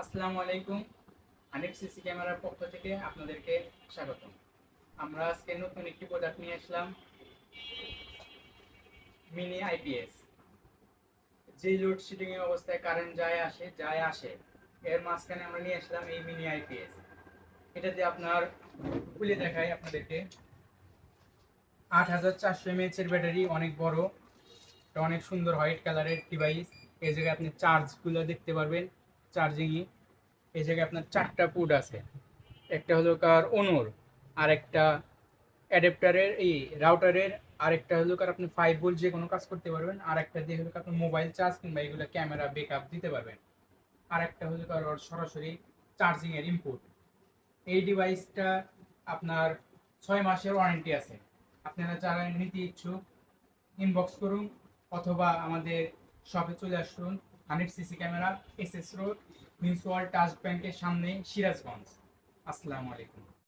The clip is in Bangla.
আসসালামু আলাইকুম। হানিফ সিসি ক্যামেরার পক্ষ থেকে আপনাদেরকে স্বাগতম। আমরা আজকে নতুন একটি প্রোডাক্ট নিয়ে আসলাম, মিনি আইপিএস। যে লোডশেডিং এর অবস্থায় কারেন্ট যায় আসে এর মাঝখানে আমরা নিয়ে আসলাম এই মিনি আইপিএস। এটা দিয়ে আপনার খুলে দেখাই আপনাদেরকে। 8400 mAh এর ব্যাটারি, অনেক বড়, এটা অনেক সুন্দর হোয়াইট কালারের ডিভাইস। এই জায়গায় আপনি চার্জগুলো দেখতে পারবেন, চার্জিংই। এই জায়গায় আপনার 4টা পোর্ট আছে, একটা হলো কার অনুর, আর একটা অ্যাডাপ্টারের রাউটারের, আরেকটা হলো কার আপনি 5 ভোল্ট যে কোনো কাজ করতে পারবেন, আর একটা দিয়ে হলো আপনি মোবাইল চার্জ কিংবা এগুলো ক্যামেরা ব্যাকআপ দিতে পারবেন। আর একটা হলো কার ওর সরাসরি চার্জিং এর ইনপুট। এই ডিভাইসটা আপনার 6 মাসের ওয়ারেন্টি আছে। আপনারা যারা নিতে ইচ্ছুক ইনবক্স করুন অথবা আমাদের শপে চলে আসুন। Hanif CC camera, SS road, mutual trust ব্যাংকের সামনে, সিরাজগঞ্জ। আসসালামু আলাইকুম।